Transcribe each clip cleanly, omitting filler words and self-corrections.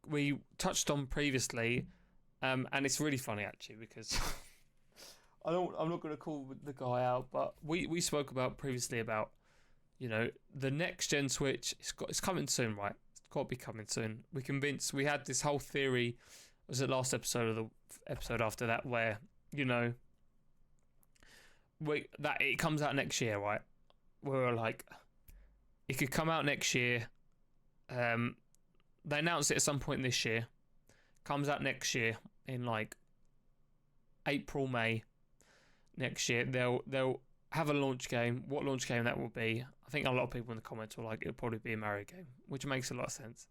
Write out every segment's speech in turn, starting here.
we touched on previously, and it's really funny actually because I'm not going to call the guy out, but we spoke about previously about the next gen Switch. It's coming soon, right? It's got to be coming soon. We had this whole theory. Was it last episode or the episode after that where that it comes out next year, right? We were like, it could come out next year. They announced it at some point this year. Comes out next year in like April, May next year. They'll have a launch game. What launch game that will be? I think a lot of people in the comments were like, it'll probably be a Mario game, which makes a lot of sense.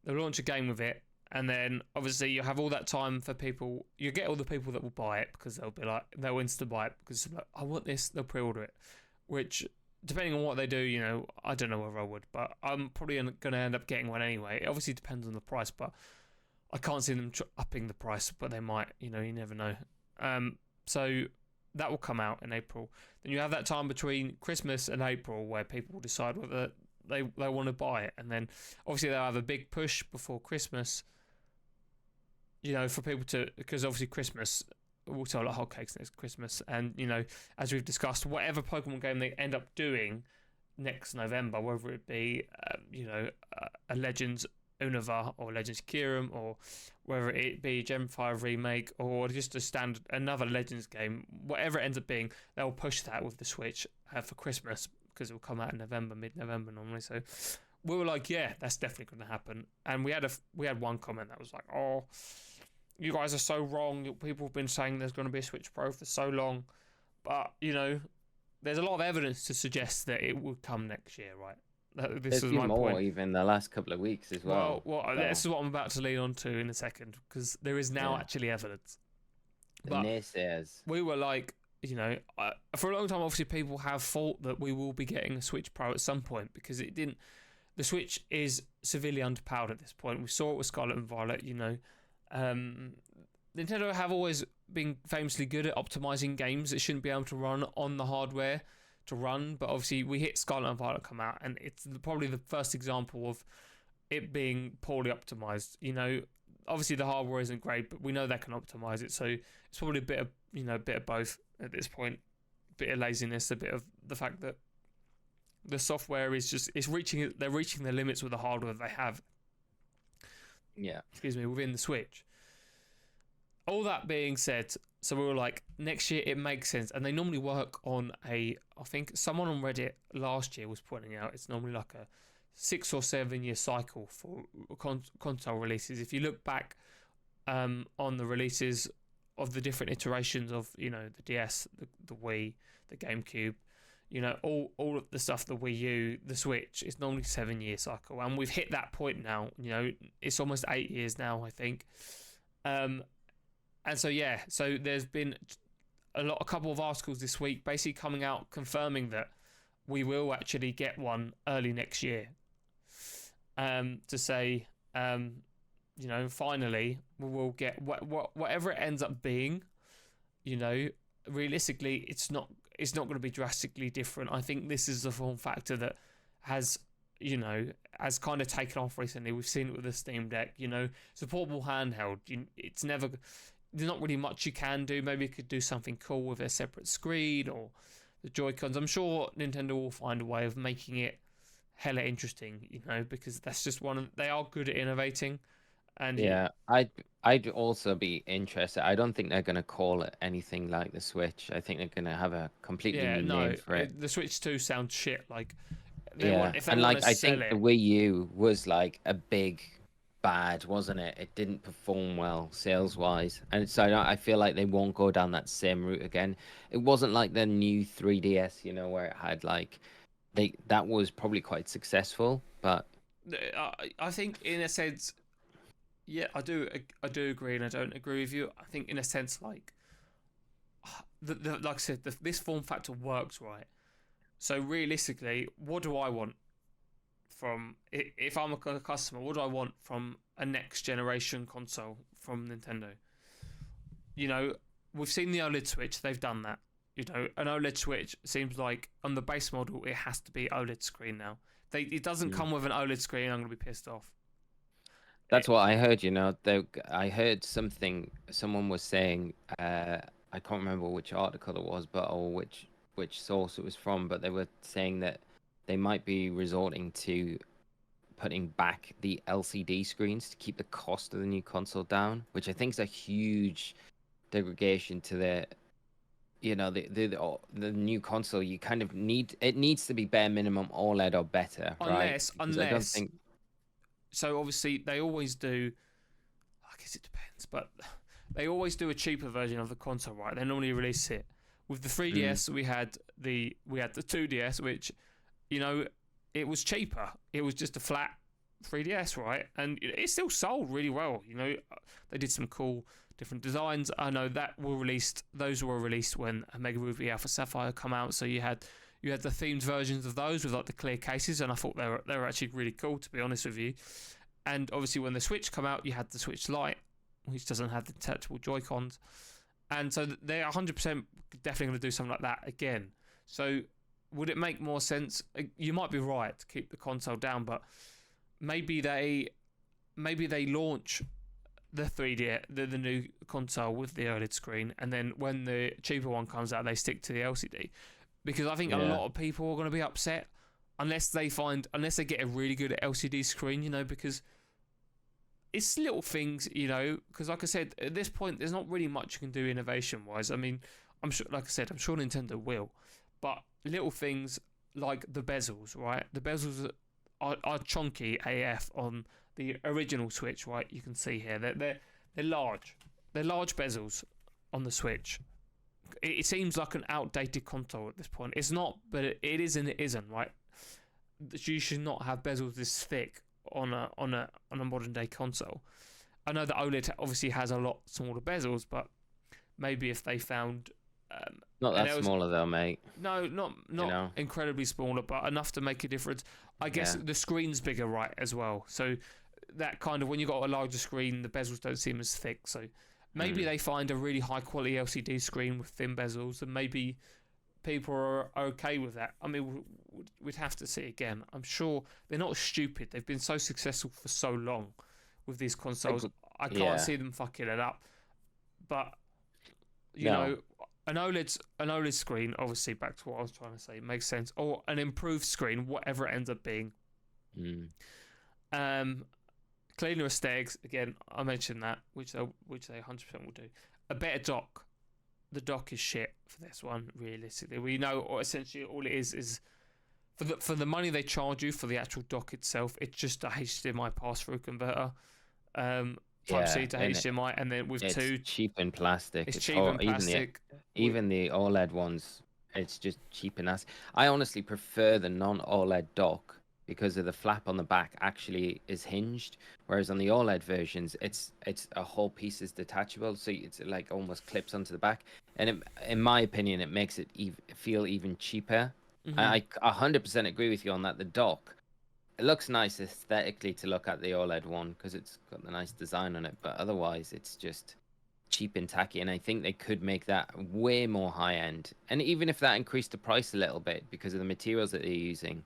They'll launch a game with it, and then obviously you have all that time for people. You get all the people that will buy it because they'll be like, they'll insta buy it because like, I want this. They'll pre-order it, which depending on what they do, I don't know whether I would, but I'm probably going to end up getting one anyway. It obviously depends on the price, but I can't see them upping the price, but they might. You never know. So that will come out in April. Then you have that time between Christmas and April where people will decide whether they want to buy it, and then obviously they'll have a big push before Christmas. For people to, because obviously Christmas will sell like hotcakes next Christmas, and as we've discussed, whatever Pokemon game they end up doing next November, whether it be a Legends Unova or Legends Kyurem, or whether it be Gen 5 remake or just another Legends game, whatever it ends up being, they'll push that with the Switch for Christmas because it will come out in November, mid-November normally. So we were like, yeah, that's definitely going to happen. And we had one comment that was like, oh, you guys are so wrong. People have been saying there's going to be a Switch Pro for so long, but there's a lot of evidence to suggest that it will come next year, right? This There's is my more point. even the last couple of weeks as well. This is what I'm about to lead on to in a second, because there is now actually evidence. The But naysayers. we were like, for a long time, obviously people have thought that we will be getting a Switch Pro at some point because it didn't. The Switch is severely underpowered at this point. We saw it with Scarlet and Violet. Nintendo have always been famously good at optimizing games that shouldn't be able to run on the hardware to run, but obviously we hit Scarlet and Violet come out, and it's probably the first example of it being poorly optimized. Obviously the hardware isn't great, but we know they can optimize it, so it's probably a bit of both at this point. A bit of laziness, a bit of the fact that the software is reaching the limits with the hardware they have. Yeah. Within the Switch. All that being said, so we were like, next year it makes sense, and they normally work on I think someone on Reddit last year was pointing out it's normally like a 6 or 7 year cycle for console releases. If you look back on the releases of the different iterations of the DS, the Wii, the GameCube, all of the stuff, the Wii U, the Switch, it's normally 7 year cycle, and we've hit that point now. It's almost 8 years now, I think. And so there's been a couple of articles this week basically coming out confirming that we will actually get one early next year. To say, finally we will get whatever it ends up being. Realistically, it's not going to be drastically different. I think this is the form factor that has kind of taken off recently. We've seen it with the Steam Deck. It's a portable handheld. There's not really much you can do. Maybe you could do something cool with a separate screen or the Joy-Cons. I'm sure Nintendo will find a way of making it hella interesting, because that's just they are good at innovating. And yeah, I'd also be interested. I don't think they're going to call it anything like the Switch. I think they're going to have a completely new name for it. The Switch 2 sounds shit. Like, I think the Wii U was like a big bad, wasn't it? It didn't perform well sales wise, and so I feel like they won't go down that same route again. It wasn't like the new 3DS, where it had like that was probably quite successful, but I think in a sense, yeah, I do agree, and I don't agree with you. I think in a sense, like like I said, this form factor works, right? So realistically, what do I want from, if I'm a customer, what do I want from a next generation console from Nintendo? We've seen the OLED Switch, they've done that. An OLED Switch seems like on the base model it has to be OLED screen now. It doesn't come with an OLED screen, I'm going to be pissed off. That's what I heard. I heard something. Someone was saying. I can't remember which article it was, but or which source it was from. But they were saying that they might be resorting to putting back the LCD screens to keep the cost of the new console down, which I think is a huge degradation to the new console. You kind of needs to be bare minimum OLED or better, right? Because I don't think. So obviously they always do. I guess it depends, but they always do a cheaper version of the console, right? They normally release it with the 3DS. We had the 2DS, which, it was cheaper. It was just a flat 3DS, right? And it still sold really well. They did some cool different designs. I know those were released when Mega Ruby Alpha Sapphire come out. So you had the themed versions of those with like the clear cases, and I thought they were actually really cool, to be honest with you. And obviously when the Switch come out, you had the Switch Lite, which doesn't have the detachable Joy-Cons. And so they're 100% definitely going to do something like that again. So would it make more sense? You might be right to keep the console down, but maybe they launch the 3D, the new console with the OLED screen, and then when the cheaper one comes out, they stick to the LCD. Because I think a lot of people are going to be upset unless they get a really good LCD screen, because it's little things, because like I said, at this point, there's not really much you can do innovation-wise. I mean, I'm sure Nintendo will, but little things like the bezels, right? The bezels are chunky AF on the original Switch, right? You can see here they're large. They're large bezels on the Switch. It seems like an outdated console at this point. It's not, but it is and it isn't, right? You should not have bezels this thick on a modern day console. I know that OLED obviously has a lot smaller bezels, but maybe if they found not that smaller though, mate. No, not incredibly smaller, but enough to make a difference. I guess the screen's bigger, right, as well. So that kind of, when you got a larger screen, the bezels don't seem as thick. So maybe they find a really high quality LCD screen with thin bezels, and maybe people are okay with that. I mean, we'd have to see again. I'm sure they're not stupid. They've been so successful for so long with these consoles. I can't see them fucking it up. But you know, an OLED screen, obviously, back to what I was trying to say, makes sense. Or an improved screen, whatever it ends up being. Cleaner aesthetics, again, I mentioned that, which they 100% will do. A better dock. The dock is shit for this one, realistically. We know, or essentially all it is for the money they charge you for the actual dock itself, it's just a HDMI pass-through converter. Type-C to HDMI, and then with it's cheap and plastic. It's cheap and plastic. Even the OLED ones, it's just cheap and ass. I honestly prefer the non-OLED dock because of the flap on the back actually is hinged, whereas on the OLED versions, it's a whole piece is detachable, so it's like almost clips onto the back. And in my opinion, it makes it feel even cheaper. I 100% agree with you on that. The dock, it looks nice aesthetically to look at the OLED one because it's got the nice design on it, but otherwise it's just cheap and tacky. And I think they could make that way more high end. And even if that increased the price a little bit because of the materials that they're using,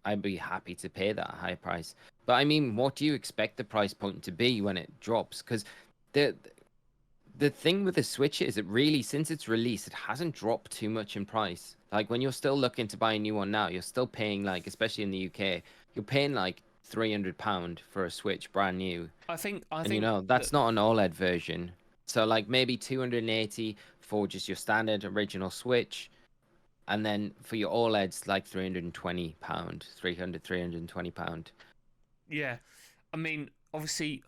I'd be happy to pay that high price. But I mean, what do you expect the price point to be when it drops? Because the thing with the Switch is, it really, since its release, it hasn't dropped too much in price. Like when you're still looking to buy a new one now, you're still paying, like, especially in the UK, you're paying like £300 for a Switch brand new. I think that's not an OLED version. So like maybe 280 for just your standard original Switch. And then for your OLEDs, like £320, £320. Yeah, I mean, obviously,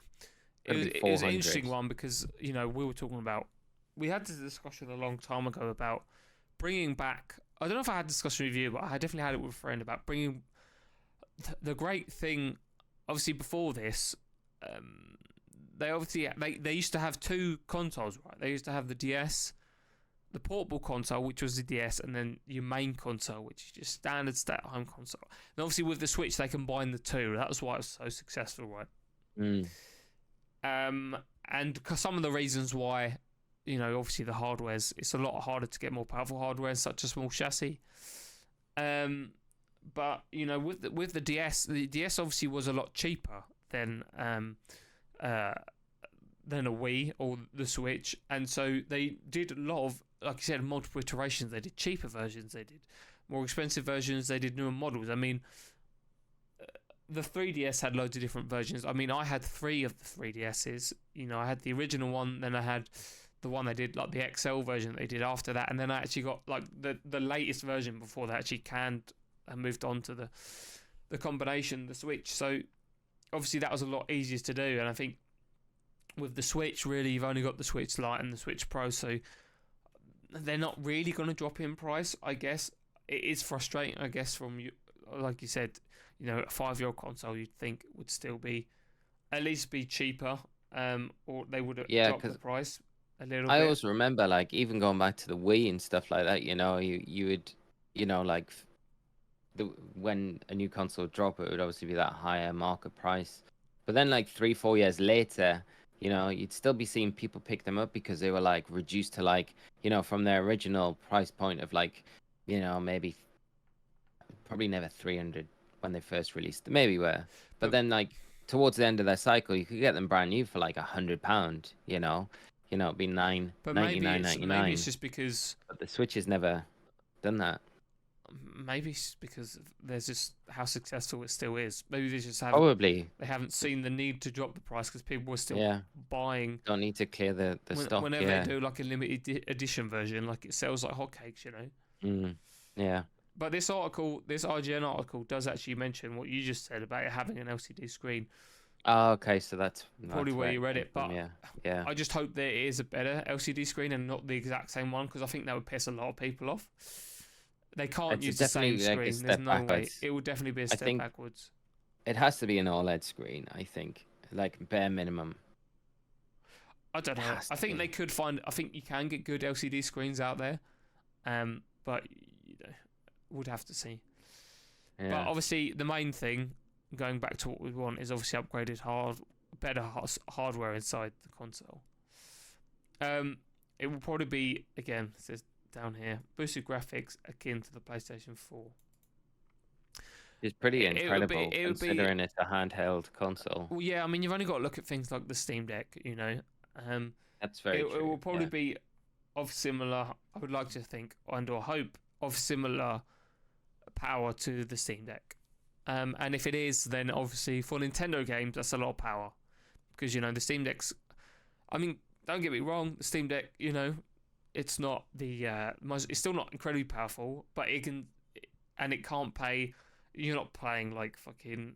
it was an interesting one because we were talking about. We had this discussion a long time ago about bringing back. I don't know if I had a discussion with you, but I definitely had it with a friend about bringing. The great thing, obviously, before this, they used to have two consoles, right? They used to have the DS. The portable console, which was the DS, and then your main console, which is just standard stay-at-home console. And obviously with the Switch, they combined the two. That was why it was so successful, right? And some of the reasons why, obviously the hardware's, it's a lot harder to get more powerful hardware in such a small chassis. But with the DS obviously was a lot cheaper than uh, than a Wii or the Switch, and so they did a lot of, like you said, multiple iterations. They did cheaper versions, they did more expensive versions, they did newer models. I mean, the 3DS had loads of different versions. I mean, I had 3 of the 3DSs. You know, I had the original one, then I had the one they did, like the XL version they did after that, and then I actually got like the latest version before they actually canned and moved on to the combination, the Switch. So obviously that was a lot easier to do, and I think with the Switch, really, you've only got the Switch Lite and the Switch Pro, so they're not really going to drop in price, I guess. It is frustrating, I guess, from you, like you said, you know, a 5-year-old console you'd think would still be, at least be cheaper, or they would drop the price a little bit. I always remember, like, even going back to the Wii and stuff like that, you know, you would, you know, like, when a new console would drop, it would obviously be that higher market price. But then, like, 3-4 years later, you know, you'd still be seeing people pick them up because they were, like, reduced to, like, you know, from their original price point of, like, you know, maybe probably never 300 when they first released them. Maybe were. But then, like, towards the end of their cycle, you could get them brand new for, like, £100, you know? You know, it'd be $99.99. Maybe it's just because... But the Switch has never done that. Maybe it's because there's just how successful it still is. Maybe they just haven't seen the need to drop the price because people are still buying. Don't need to clear the stock. Whenever they do like a limited edition version, like it sells like hotcakes, you know. Yeah. But this article, this IGN article, does actually mention what you just said about it having an LCD screen. Oh, okay, so that's probably where you read it. But yeah, I just hope there is a better LCD screen and not the exact same one, because I think that would piss a lot of people off. They can't use the same screen. There's no way. It will definitely be a step backwards. It has to be an OLED screen, I think, like bare minimum. I don't know. I think they could find. I think you can get good LCD screens out there, but you know, would have to see. Yeah. But obviously, the main thing, going back to what we want, is obviously upgraded better hardware inside the console. It will probably be, again, it says down here, boosted graphics akin to the PlayStation 4. It's pretty incredible considering it's a handheld console. Well, yeah, I mean, you've only got to look at things like the Steam Deck, you know. That's very true. It will probably be of similar, I would like to think, or hope, of similar power to the Steam Deck. And if it is, then obviously for Nintendo games, that's a lot of power. Because, you know, the Steam Deck's... I mean, don't get me wrong, the Steam Deck, you know, it's not the... it's still not incredibly powerful, but it can... And it can't play... You're not playing, like, fucking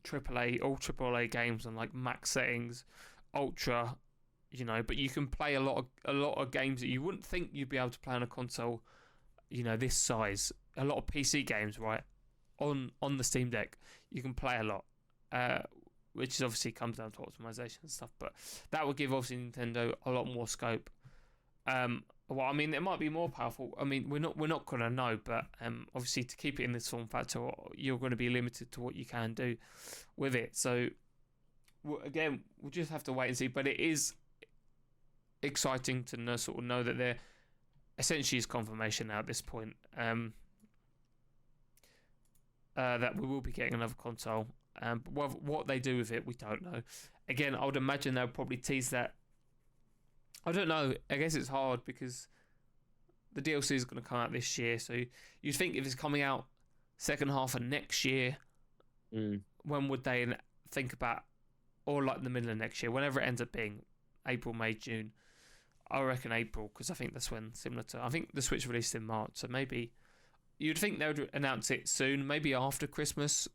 AAA games on, like, max settings, ultra, you know, but you can play a lot of games that you wouldn't think you'd be able to play on a console, you know, this size. A lot of PC games, right? On the Steam Deck, you can play a lot, which is obviously comes down to optimization and stuff. But that would give obviously Nintendo a lot more scope. Well, I mean, it might be more powerful. I mean, we're not gonna know, but obviously to keep it in this form factor, you're going to be limited to what you can do with it. So again, we'll just have to wait and see. But it is exciting to know that there essentially is confirmation now at this point. That we will be getting another console. But what they do with it, we don't know. Again, I would imagine they'll probably tease that. I don't know. I guess it's hard because the DLC is going to come out this year. So you'd think if it's coming out second half of next year, when would they think about, or like the middle of next year, whenever it ends up being, April, May, June. I reckon April, because I think that's when, I think the Switch released in March, so maybe... You'd think they would announce it soon, maybe after Christmas,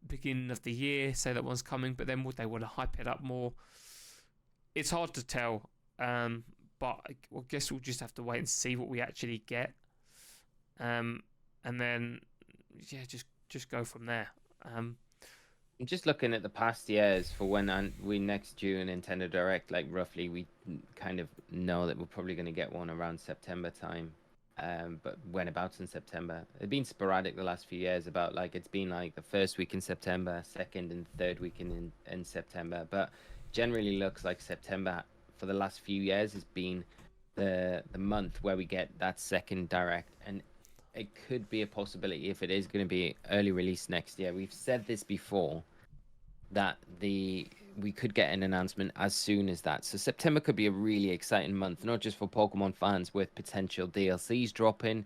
beginning of the year, say that one's coming, but then would they want to hype it up more? It's hard to tell, but I guess we'll just have to wait and see what we actually get. And then, yeah, just go from there. Just looking at the past years for when we next do a Nintendo Direct, like roughly, we kind of know that we're probably going to get one around September time. But when about in September? It's been sporadic the last few years. About like it's been like the first week in September, second and third week in September. But generally looks like September for the last few years has been the month where we get that second Direct, and it could be a possibility if it is going to be early release next year. We've said this before, that we could get an announcement as soon as that. So September could be a really exciting month, not just for Pokemon fans with potential DLCs dropping,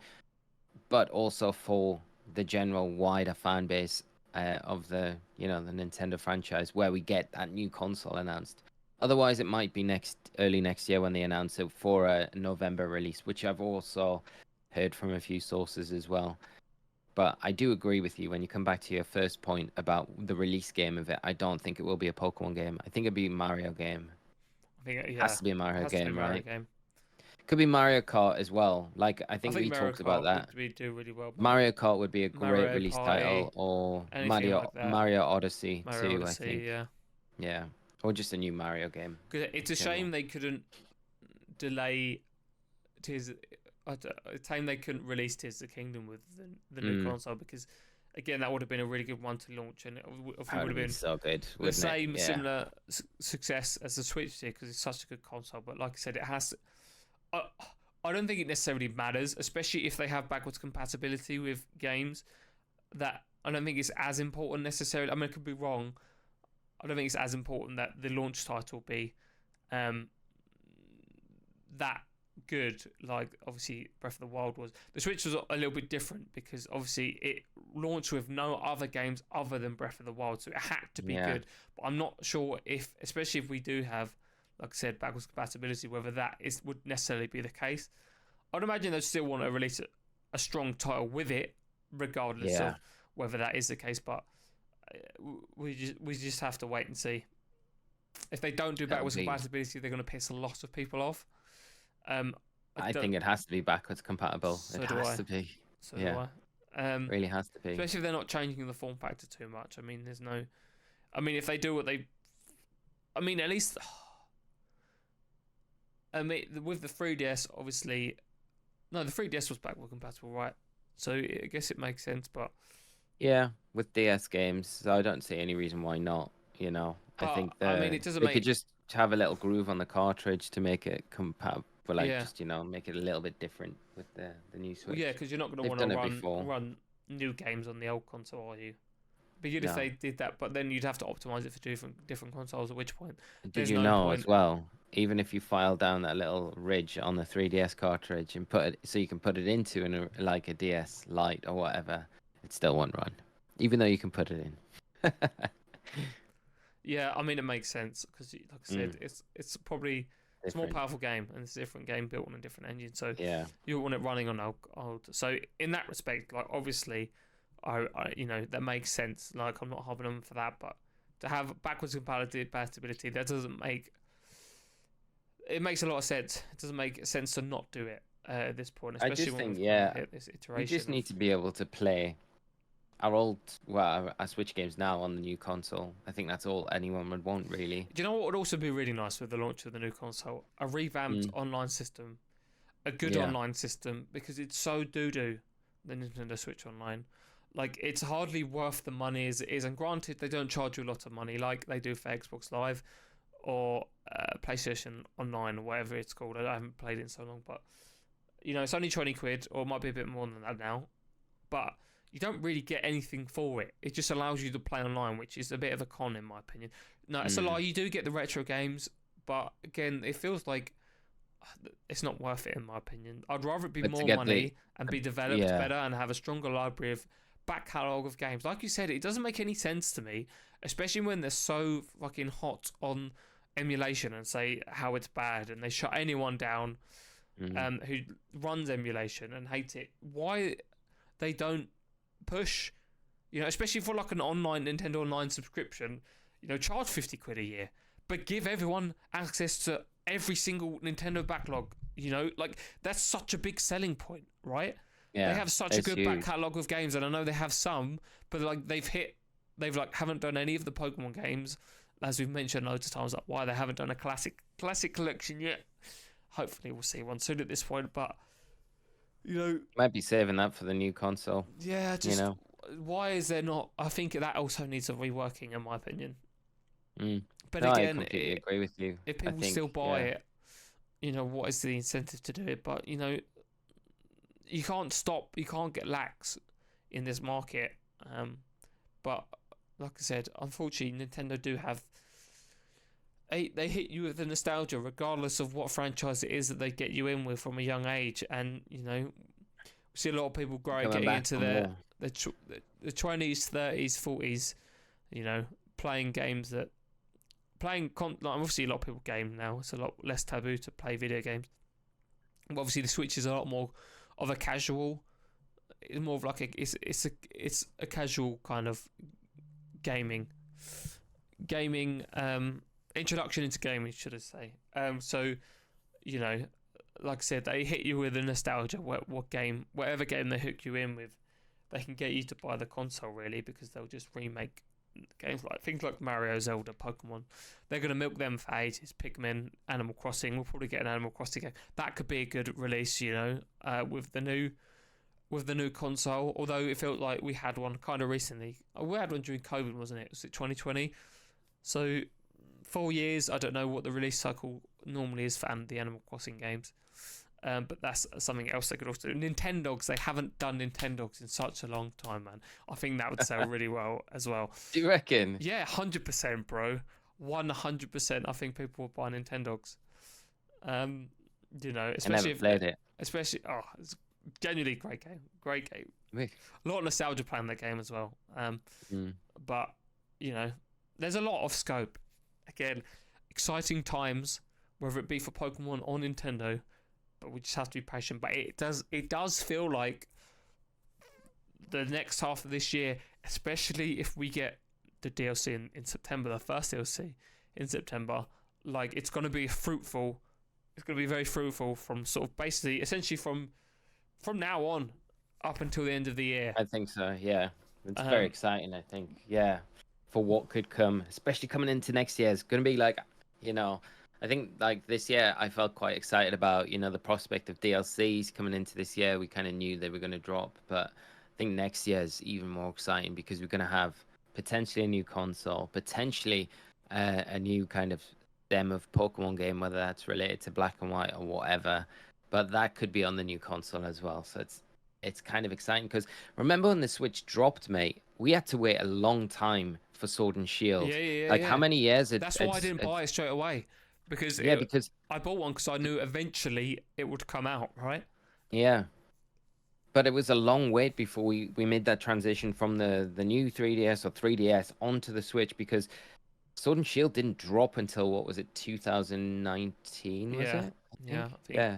but also for the general wider fan base of the the Nintendo franchise, where we get that new console announced. Otherwise, it might be early next year when they announce it for a November release, which I've also heard from a few sources as well. But I do agree with you when you come back to your first point about the release game of it. I don't think it will be a Pokemon game. I think it'll be a Mario game. I think Has to be a Mario game, right? Game. Could be Mario Kart as well. Like I think we Mario talked Kart about that. would do really well. Mario Kart would be a great Mario release Party, title, or like Mario Odyssey Mario too. Odyssey, I think. Yeah, or just a new Mario game. Because it's a shame they couldn't delay Tears. It's a shame they couldn't release Tears of the Kingdom with the new console, because again that would have been a really good one to launch, and it would have been so good. The same similar success as the Switch did, because it's such a good console. But like I said, it has. I don't think it necessarily matters, especially if they have backwards compatibility with games. That I don't think it's as important necessarily. I mean, I could be wrong. I don't think it's as important that the launch title be that good. Like obviously Breath of the Wild was. The Switch was a little bit different because obviously it launched with no other games other than Breath of the Wild, so it had to be good. But I'm not sure if, especially if we do have, like I said, backwards compatibility, whether that would necessarily be the case. I'd imagine they'd still want to release a strong title with it, regardless of whether that is the case. But we just have to wait and see. If they don't do backwards compatibility, they're going to piss a lot of people off. I think it has to be backwards compatible. It has to be. So do I. Really has to be. Especially if they're not changing the form factor too much. I mean, there's no. I mean, if they do what they. I mean, at least. I mean, with the 3DS, obviously. No, the 3DS was backward compatible, right? So I guess it makes sense, but. Yeah, with DS games, so I don't see any reason why not. I think it doesn't they could just have a little groove on the cartridge to make it compatible. Just make it a little bit different with the new Switch. Well, yeah, because you're not going to want to run new games on the old console, are you? But if they did that, but then you'd have to optimize it for different consoles. At which point, did you know as well? Even if you file down that little ridge on the 3DS cartridge and put it so you can put it into a DS Lite or whatever, it still won't run, even though you can put it in. Yeah, I mean it makes sense because, like I said, it's probably it's a more powerful game and it's a different game built on a different engine. So you want it running on old. So in that respect, like obviously, I that makes sense. Like I'm not harping on for that, but to have backwards compatibility, that doesn't make. It makes a lot of sense. It doesn't make sense to not do it at this point, especially when we've hit this iteration. We just need to be able to play our Switch games now on the new console. I think that's all anyone would want, really. Do you know what would also be really nice with the launch of the new console? A revamped online system, a good online system, because it's so doo-doo, the Nintendo Switch Online. Like, it's hardly worth the money as it is. And granted, they don't charge you a lot of money like they do for Xbox Live or PlayStation Online or whatever it's called. I haven't played it in so long, but it's only 20 quid, or it might be a bit more than that now. But you don't really get anything for it. It just allows you to play online, which is a bit of a con in my opinion. No, it's a lie. You do get the retro games, but again, it feels like it's not worth it in my opinion. I'd rather it be more money and be developed better and have a stronger library of back catalogue of games. Like you said, it doesn't make any sense to me, especially when they're so fucking hot on emulation and say how it's bad, and they shut anyone down who runs emulation and hate it. Why they don't push, especially for like an online Nintendo Online subscription, charge 50 quid a year, but give everyone access to every single Nintendo backlog. Like that's such a big selling point, right? Yeah, they have such a good back catalogue of games, and I know they have some, but like they've haven't done any of the Pokemon games, as we've mentioned loads of times. Like why they haven't done a classic collection yet. Hopefully we'll see one soon at this point, but might be saving that for the new console. Yeah, why is there not? I think that also needs a reworking, in my opinion. But again, I completely agree with you. If people still buy it, what is the incentive to do it? But you can't get lax in this market. But like I said, unfortunately, Nintendo do have. They hit you with the nostalgia, regardless of what franchise it is that they get you in with from a young age, and we see a lot of people getting into the 20s, 30s, 40s, playing games that obviously a lot of people game now. It's a lot less taboo to play video games. But obviously, the Switch is a lot more of a casual. It's more of like it's a casual kind of gaming introduction into gaming, should I say. So like I said, they hit you with the nostalgia. Whatever game they hook you in with, they can get you to buy the console, really, because they'll just remake games like things like Mario, Zelda, Pokemon. They're going to milk them for ages. Pikmin, Animal Crossing. We'll probably get an Animal Crossing game. That could be a good release, with the new console. Although it felt like we had one kind of recently. We had one during COVID, wasn't it? Was it 2020? So 4 years. I don't know what the release cycle normally is for the Animal Crossing games. But that's something else they could also do. Nintendogs, they haven't done Nintendogs in such a long time, man. I think that would sell really well as well. Do you reckon? Yeah, 100%, bro. 100%. I think people will buy Nintendogs. Especially played it. It's genuinely great game. Great game. A lot of nostalgia playing that game as well. But there's a lot of scope. Again, exciting times, whether it be for Pokemon or Nintendo. But we just have to be patient. But it does feel like the next half of this year, especially if we get the DLC in September, the first DLC in September, like it's going to be fruitful. It's going to be very fruitful from sort of basically, essentially from now on up until the end of the year. I think so. Yeah, it's very exciting. I think. Yeah, for what could come, especially coming into next year, it's going to be like, I think like this year I felt quite excited about, the prospect of DLCs coming into this year. We kind of knew they were going to drop, but I think next year is even more exciting because we're going to have potentially a new console, potentially a new kind of stem of Pokemon game, whether that's related to Black and White or whatever, but that could be on the new console as well. So it's kind of exciting because remember when the Switch dropped, mate, we had to wait a long time for Sword and Shield. Yeah. How many years? That's why I didn't buy it straight away. Because I bought one because I knew eventually it would come out, right? Yeah. But it was a long wait before we made that transition from the new 3DS or 3DS onto the Switch because Sword and Shield didn't drop until, what was it, 2019, was it? Yeah.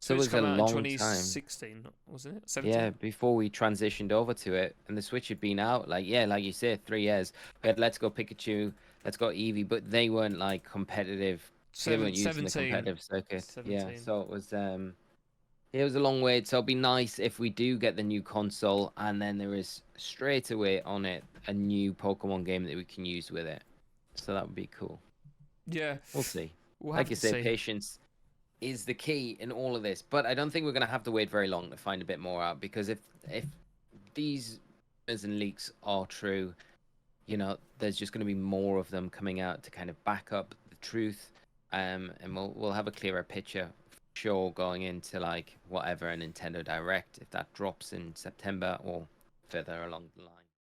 So it was a long time. 2016, wasn't it? 17? Yeah, before we transitioned over to it. And the Switch had been out, like you said, 3 years. We had Let's Go Pikachu, Let's Go Eevee, but they weren't like competitive. They weren't using the competitive circuit. 17. Yeah, so it was a long wait. So it'll be nice if we do get the new console and then there is straight away on it a new Pokemon game that we can use with it. So that would be cool. Yeah. We'll see. Like you say, patience is the key in all of this. But I don't think we're going to have to wait very long to find a bit more out because if these rumors and leaks are true, there's just going to be more of them coming out to kind of back up the truth. And we'll have a clearer picture for sure going into like whatever a Nintendo Direct if that drops in September or further along the line.